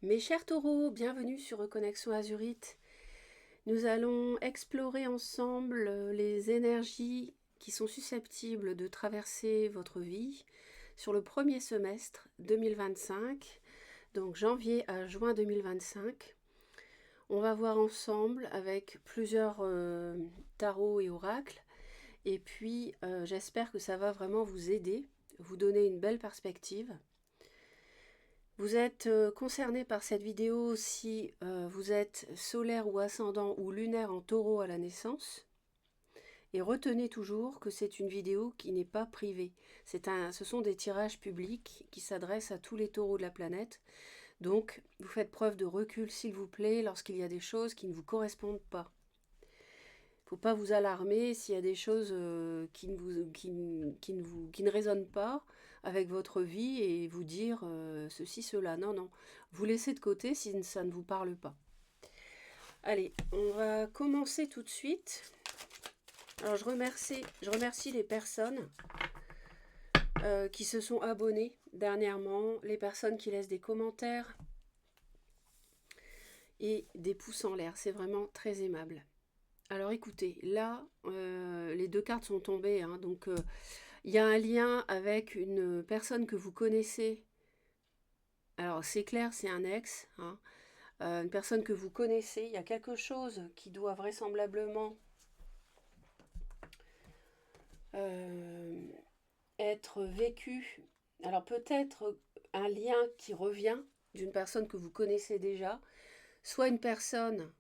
Mes chers taureaux, bienvenue sur Reconnexion Azurite. Nous allons explorer ensemble les énergies qui sont susceptibles de traverser votre vie sur le premier semestre 2025, donc janvier à juin 2025. On va voir ensemble avec plusieurs tarots et oracles, et puis j'espère que ça va vraiment vous aider, vous donner une belle perspective. Vous êtes concerné par cette vidéo si vous êtes solaire ou ascendant ou lunaire en taureau à la naissance. Et retenez toujours que c'est une vidéo qui n'est pas privée. Ce sont des tirages publics qui s'adressent à tous les taureaux de la planète. Donc, vous faites preuve de recul, s'il vous plaît, lorsqu'il y a des choses qui ne vous correspondent pas. Il ne faut pas vous alarmer s'il y a des choses qui ne résonnent pas avec votre vie et vous dire ceci, cela. Non, non. Vous laissez de côté si ça ne vous parle pas. Allez, on va commencer tout de suite. Alors, je remercie les personnes qui se sont abonnées dernièrement, les personnes qui laissent des commentaires et des pouces en l'air. C'est vraiment très aimable. Alors écoutez, là, les deux cartes sont tombées, hein, donc il y a un lien avec une personne que vous connaissez. Alors c'est clair, c'est un ex, hein, une personne que vous connaissez. Il y a quelque chose qui doit vraisemblablement être vécu. Alors peut-être un lien qui revient d'une personne que vous connaissez déjà, soit une personne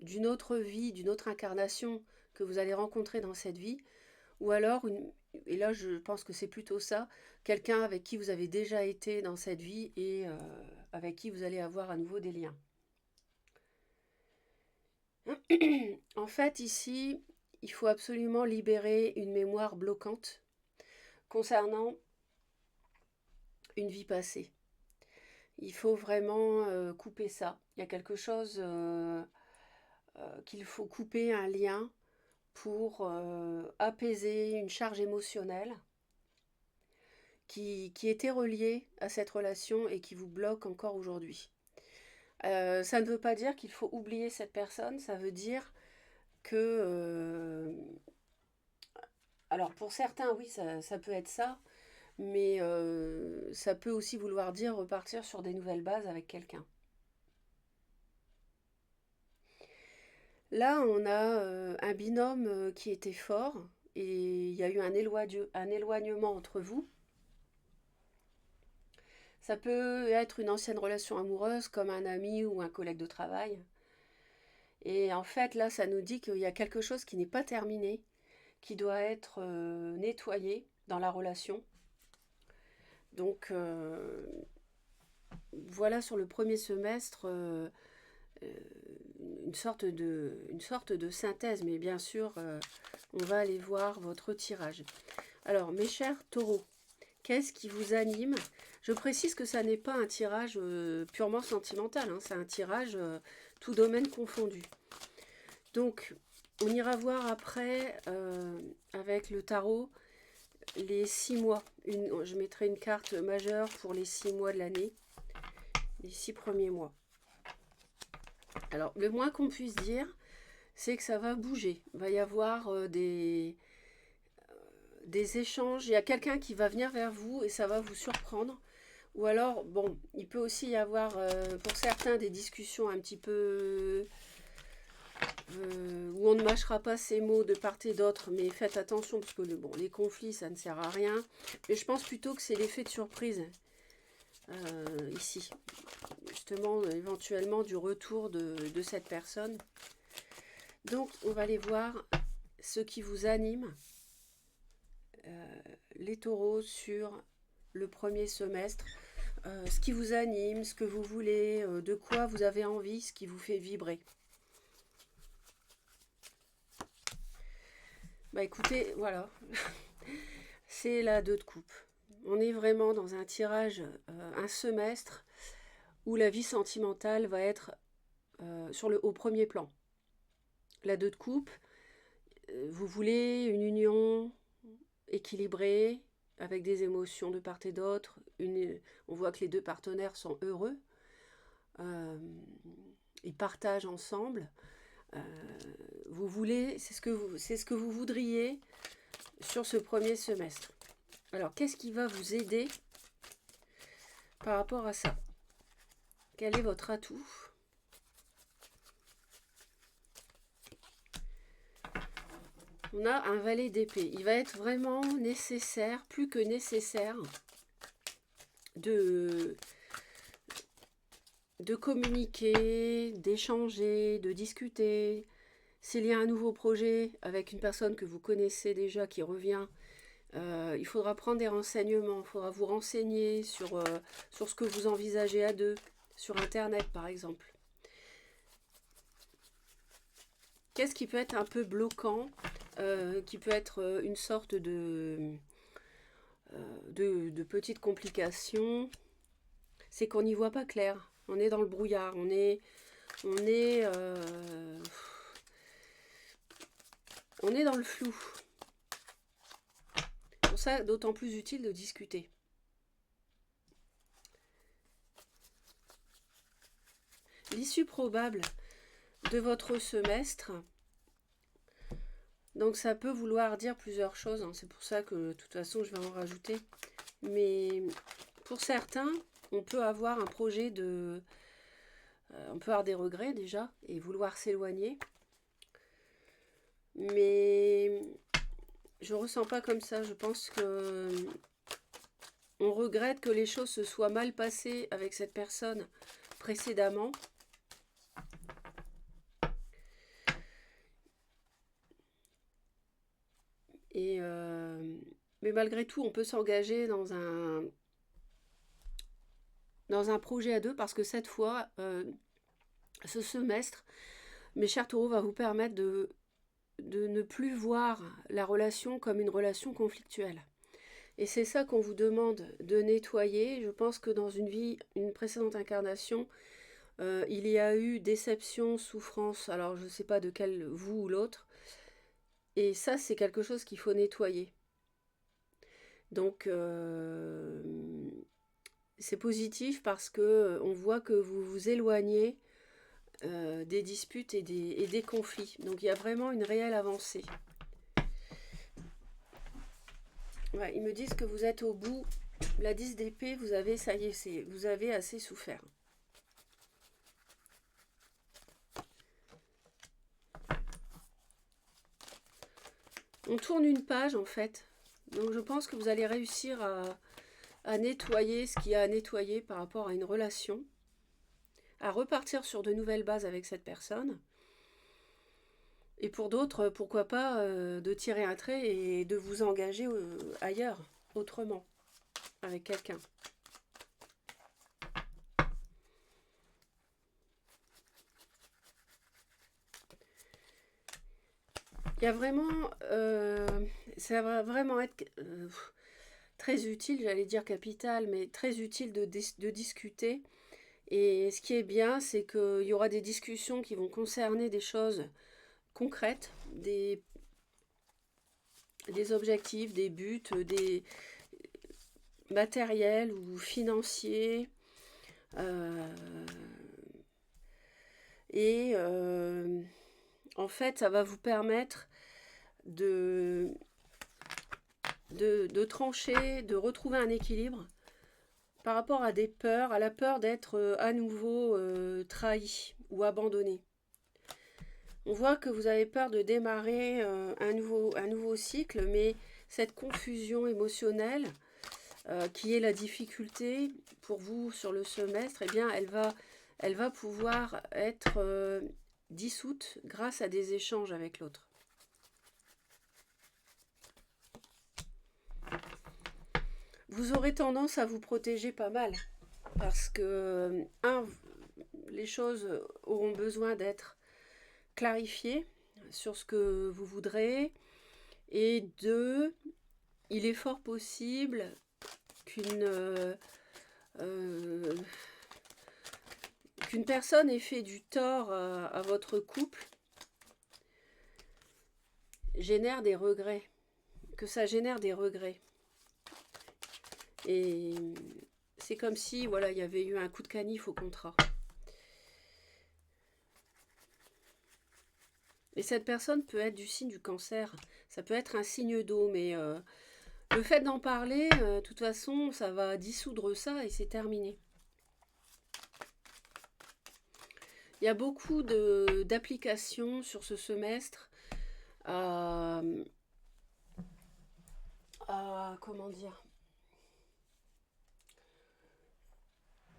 d'une autre vie, d'une autre incarnation que vous allez rencontrer dans cette vie, ou alors, et là je pense que c'est plutôt ça, quelqu'un avec qui vous avez déjà été dans cette vie et avec qui vous allez avoir à nouveau des liens. En fait, ici, il faut absolument libérer une mémoire bloquante concernant une vie passée. Il faut vraiment couper ça. Il y a quelque chose qu'il faut couper, un lien pour apaiser une charge émotionnelle qui était reliée à cette relation et qui vous bloque encore aujourd'hui. Ça ne veut pas dire qu'il faut oublier cette personne, ça veut dire que... alors pour certains, oui, ça peut être ça, mais ça peut aussi vouloir dire repartir sur des nouvelles bases avec quelqu'un. Là, on a un binôme qui était fort et il y a eu un éloignement entre vous. Ça peut être une ancienne relation amoureuse comme un ami ou un collègue de travail. Et en fait, là, ça nous dit qu'il y a quelque chose qui n'est pas terminé, qui doit être nettoyé dans la relation. Donc, voilà sur le premier semestre une sorte de synthèse, mais bien sûr, on va aller voir votre tirage. Alors, mes chers taureaux, qu'est-ce qui vous anime? Je précise que ça n'est pas un tirage purement sentimental, hein, c'est un tirage tout domaine confondu. Donc, on ira voir après, avec le tarot, les 6 mois. Je mettrai une carte majeure pour les 6 mois de l'année, les 6 premiers mois. Alors, le moins qu'on puisse dire, c'est que ça va bouger. Il va y avoir des échanges. Il y a quelqu'un qui va venir vers vous et ça va vous surprendre. Ou alors, bon, il peut aussi y avoir pour certains des discussions un petit peu où on ne mâchera pas ces mots de part et d'autre, mais faites attention parce que bon, les conflits, ça ne sert à rien. Mais je pense plutôt que c'est l'effet de surprise ici. Justement, éventuellement, du retour de cette personne. Donc, on va aller voir ce qui vous anime, les taureaux, sur le premier semestre. Ce qui vous anime, ce que vous voulez, de quoi vous avez envie, ce qui vous fait vibrer. Bah écoutez, voilà, c'est la 2 de coupe. On est vraiment dans un tirage, un semestre où la vie sentimentale va être au premier plan. La 2 de coupe, vous voulez une union équilibrée, avec des émotions de part et d'autre. On voit que les deux partenaires sont heureux. ils partagent ensemble. Vous voulez, c'est ce que vous voudriez sur ce premier semestre. Alors, qu'est-ce qui va vous aider par rapport à ça? Quel est votre atout? On a un valet d'épée. Il va être vraiment nécessaire, plus que nécessaire, de communiquer, d'échanger, de discuter. S'il y a un nouveau projet avec une personne que vous connaissez déjà qui revient, il faudra prendre des renseignements, il faudra vous renseigner sur ce que vous envisagez à deux, sur Internet par exemple. Qu'est-ce qui peut être un peu bloquant, qui peut être une sorte de petites complications? C'est qu'on n'y voit pas clair. On est dans le brouillard, on est dans le flou. Pour ça, d'autant plus utile de discuter. L'issue probable de votre semestre, donc ça peut vouloir dire plusieurs choses, hein. C'est pour ça que de toute façon je vais en rajouter. Mais pour certains, on peut avoir un projet de... on peut avoir des regrets déjà et vouloir s'éloigner. Mais je ne ressens pas comme ça. Je pense que on regrette que les choses se soient mal passées avec cette personne précédemment. Et mais malgré tout, on peut s'engager dans un projet à deux parce que cette fois, ce semestre, mes chers taureaux, va vous permettre de ne plus voir la relation comme une relation conflictuelle. Et c'est ça qu'on vous demande de nettoyer. Je pense que dans une précédente incarnation, il y a eu déception, souffrance, alors je ne sais pas de quel, vous ou l'autre. Et ça, c'est quelque chose qu'il faut nettoyer. Donc, c'est positif parce que on voit que vous vous éloignez des disputes et des conflits. Donc, il y a vraiment une réelle avancée. Ouais, ils me disent que vous êtes au bout. La 10 d'épée, vous avez, ça y est, vous avez assez souffert. On tourne une page en fait. Donc je pense que vous allez réussir à nettoyer ce qu'il y a à nettoyer par rapport à une relation. À repartir sur de nouvelles bases avec cette personne. Et pour d'autres, pourquoi pas de tirer un trait et de vous engager ailleurs, autrement, avec quelqu'un. Il y a vraiment, ça va vraiment être très utile, j'allais dire capital, mais très utile de discuter. Et ce qui est bien, c'est qu'il y aura des discussions qui vont concerner des choses concrètes, des objectifs, des buts, des matériels ou financiers. En fait, ça va vous permettre de trancher, de retrouver un équilibre par rapport à des peurs, à la peur d'être à nouveau trahi ou abandonné. On voit que vous avez peur de démarrer un nouveau cycle, mais cette confusion émotionnelle qui est la difficulté pour vous sur le semestre, eh bien, elle va pouvoir être dissoute grâce à des échanges avec l'autre. Vous aurez tendance à vous protéger pas mal parce que, les choses auront besoin d'être clarifiées sur ce que vous voudrez, et 2, il est fort possible qu'une personne ait fait du tort à votre couple, génère des regrets, que ça génère des regrets. Et c'est comme si, voilà, il y avait eu un coup de canif au contrat. Et cette personne peut être du signe du Cancer. Ça peut être un signe d'eau, mais le fait d'en parler, de toute façon, ça va dissoudre ça et c'est terminé. Il y a beaucoup d'applications sur ce semestre comment dire,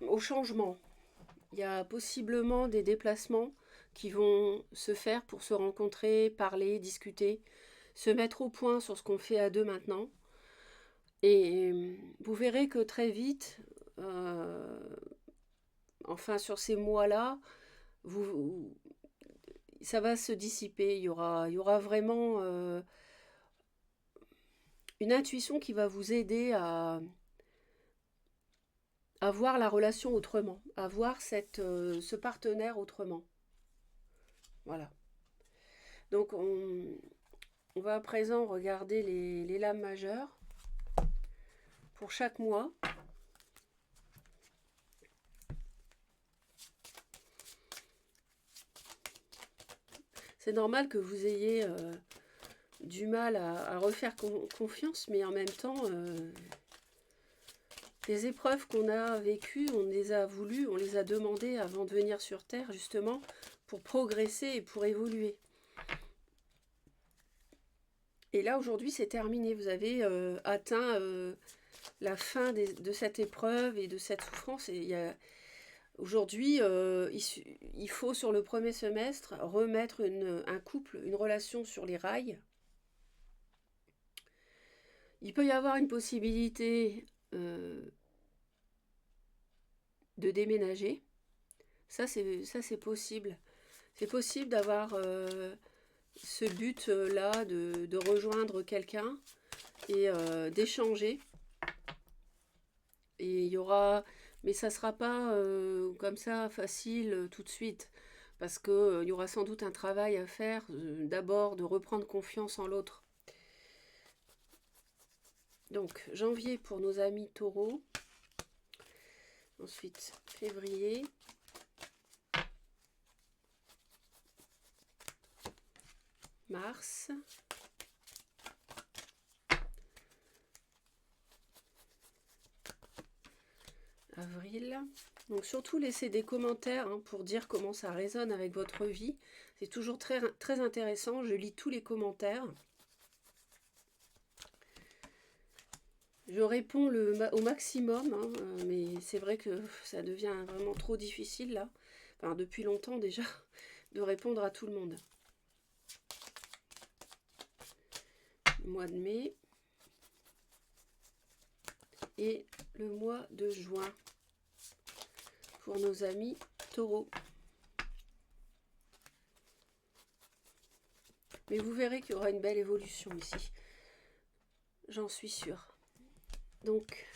au changement. Il y a possiblement des déplacements qui vont se faire pour se rencontrer, parler, discuter, se mettre au point sur ce qu'on fait à deux maintenant. Et vous verrez que très vite, enfin sur ces mois-là, ça va se dissiper. Il y aura vraiment une intuition qui va vous aider à voir la relation autrement, à voir ce partenaire autrement. Voilà. Donc on va à présent regarder les lames majeures pour chaque mois. C'est normal que vous ayez du mal à refaire confiance, mais en même temps, les épreuves qu'on a vécues, on les a voulues, on les a demandées avant de venir sur Terre, justement, pour progresser et pour évoluer. Et là, aujourd'hui, c'est terminé. Vous avez atteint la fin de cette épreuve et de cette souffrance. Et aujourd'hui, il faut, sur le premier semestre, remettre un couple, une relation sur les rails. Il peut y avoir une possibilité de déménager. Ça, c'est possible. C'est possible d'avoir ce but-là de rejoindre quelqu'un et d'échanger. Et il y aura... Mais ça ne sera pas comme ça facile tout de suite. Parce qu'il y aura sans doute un travail à faire. D'abord, de reprendre confiance en l'autre. Donc, janvier pour nos amis taureaux. Ensuite, février. Mars. Avril. Donc surtout laissez des commentaires pour dire comment ça résonne avec votre vie. C'est toujours très, très intéressant. Je lis tous les commentaires. Je réponds au maximum, mais c'est vrai que ça devient vraiment trop difficile là. Enfin, depuis longtemps déjà, de répondre à tout le monde. Le mois de mai. Et le mois de juin pour nos amis taureaux. Mais vous verrez qu'il y aura une belle évolution ici. J'en suis sûre. Donc,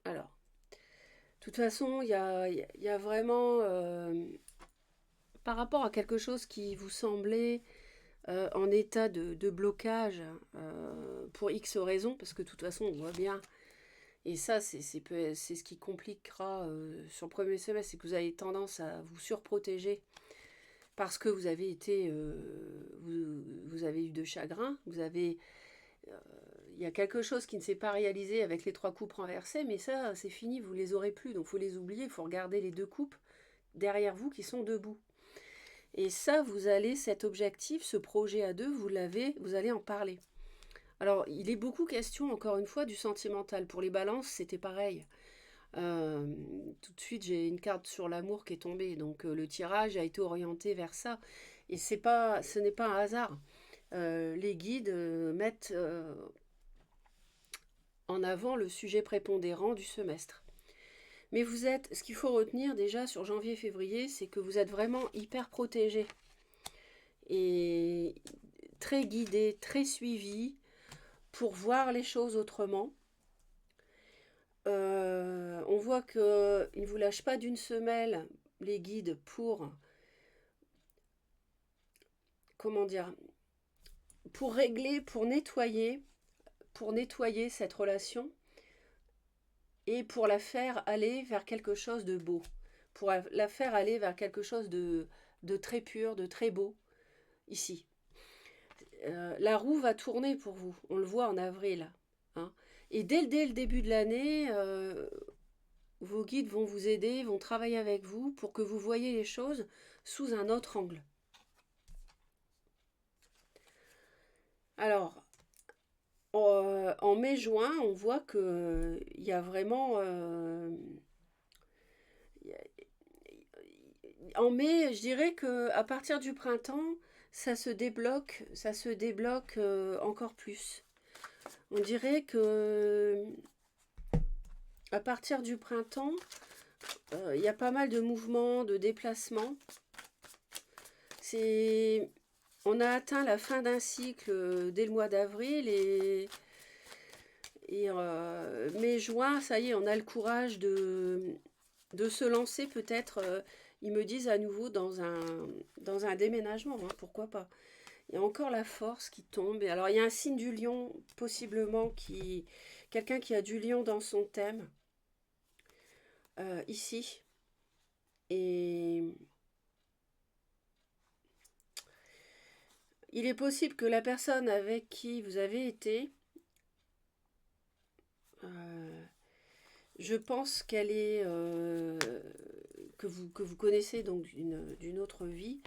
alors, de toute façon, il y a vraiment, par rapport à quelque chose qui vous semblait en état de blocage pour X raisons, parce que de toute façon, on voit bien, et ça, c'est ce qui compliquera sur le premier semestre, c'est que vous avez tendance à vous surprotéger parce que vous avez été, vous avez eu de chagrin, il y a quelque chose qui ne s'est pas réalisé avec les 3 coupes renversées, mais ça, c'est fini, vous les aurez plus, donc il faut les oublier, il faut regarder les 2 coupes derrière vous qui sont debout. Et ça, vous allez, cet objectif, ce projet à deux, vous allez en parler. Alors, il est beaucoup question, encore une fois, du sentimental. Pour les balances, c'était pareil. Tout de suite, j'ai une carte sur l'amour qui est tombée. Donc, le tirage a été orienté vers ça. Et ce n'est pas un hasard. Les guides mettent en avant le sujet prépondérant du semestre. Mais ce qu'il faut retenir déjà sur janvier-février, c'est que vous êtes vraiment hyper protégé. Et très guidé, très suivi pour voir les choses autrement. On voit qu'ils ne vous lâchent pas d'une semelle, les guides, pour, comment dire, pour régler, pour nettoyer cette relation et pour la faire aller vers quelque chose de beau. pour la faire aller vers quelque chose de très pur, de très beau, ici. La roue va tourner pour vous, on le voit en avril. Hein. Et dès le début de l'année, vos guides vont vous aider, vont travailler avec vous pour que vous voyez les choses sous un autre angle. Alors, en mai-juin, on voit que il y a vraiment... en mai, je dirais que à partir du printemps, ça se débloque encore plus. On dirait que à partir du printemps, il y a pas mal de mouvements, de déplacements. On a atteint la fin d'un cycle dès le mois d'avril et mai-juin, ça y est, on a le courage de se lancer peut-être, ils me disent à nouveau dans un déménagement, hein, pourquoi pas. Il y a encore la force qui tombe. Et alors il y a un signe du lion, possiblement, quelqu'un qui a du lion dans son thème, ici. Et il est possible que la personne avec qui vous avez été, je pense qu'elle est... que vous connaissez donc d'une autre vie.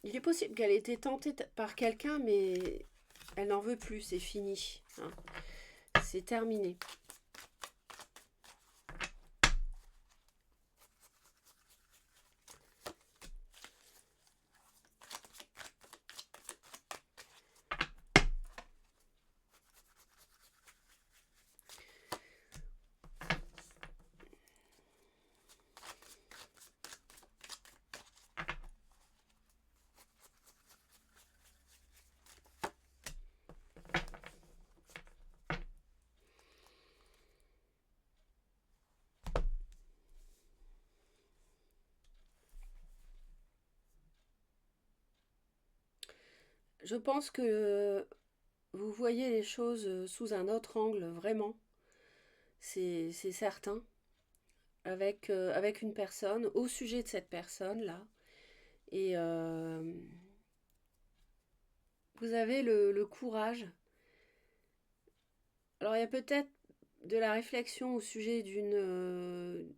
Il est possible qu'elle ait été tentée par quelqu'un, mais elle n'en veut plus, c'est fini. Hein. C'est terminé. Je pense que vous voyez les choses sous un autre angle, vraiment. C'est certain. Avec une personne, au sujet de cette personne-là. Et vous avez le courage. Alors il y a peut-être de la réflexion au sujet d'une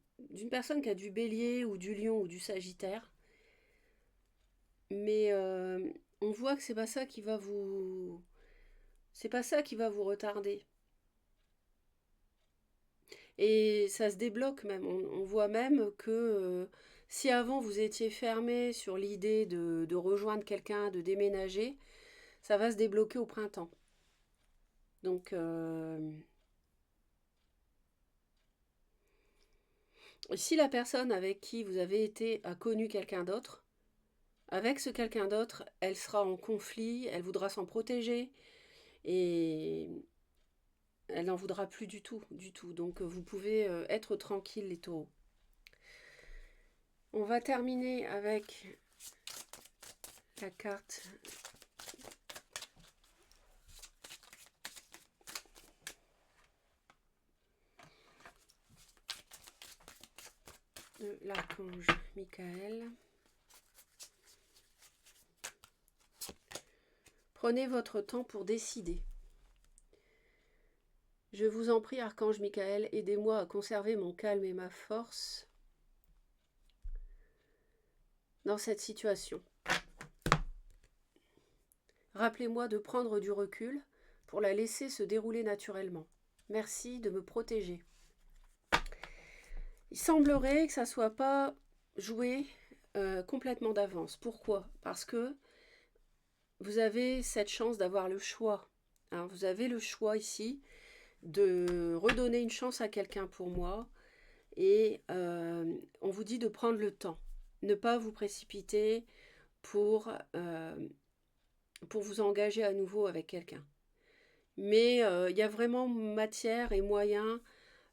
personne qui a du bélier ou du lion ou du sagittaire. Mais on voit que c'est pas ça qui va vous... C'est pas ça qui va vous retarder. Et ça se débloque même. On voit même que si avant vous étiez fermé sur l'idée de rejoindre quelqu'un, de déménager, ça va se débloquer au printemps. Donc, si la personne avec qui vous avez été a connu quelqu'un d'autre, avec ce quelqu'un d'autre, elle sera en conflit, elle voudra s'en protéger et elle n'en voudra plus du tout, du tout. Donc, vous pouvez être tranquille, les taureaux. On va terminer avec la carte de l'archange Michael. Prenez votre temps pour décider. Je vous en prie, archange Michael, aidez-moi à conserver mon calme et ma force dans cette situation. Rappelez-moi de prendre du recul pour la laisser se dérouler naturellement. Merci de me protéger. Il semblerait que ça ne soit pas joué complètement d'avance. Pourquoi? Parce que vous avez cette chance d'avoir le choix. Hein, vous avez le choix ici de redonner une chance à quelqu'un pour moi. Et on vous dit de prendre le temps. Ne pas vous précipiter pour vous engager à nouveau avec quelqu'un. Mais il y a vraiment matière et moyen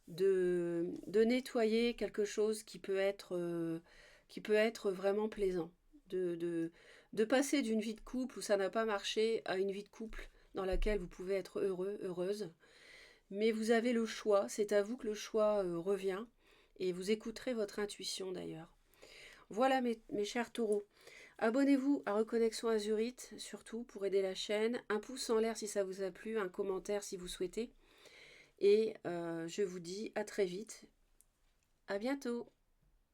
de nettoyer quelque chose qui peut être vraiment plaisant. De passer d'une vie de couple où ça n'a pas marché à une vie de couple dans laquelle vous pouvez être heureux, heureuse. Mais vous avez le choix, c'est à vous que le choix revient. et vous écouterez votre intuition d'ailleurs. Voilà mes chers taureaux. Abonnez-vous à Reconnexion Azurite, surtout pour aider la chaîne. Un pouce en l'air si ça vous a plu, un commentaire si vous souhaitez. Et je vous dis à très vite. À bientôt.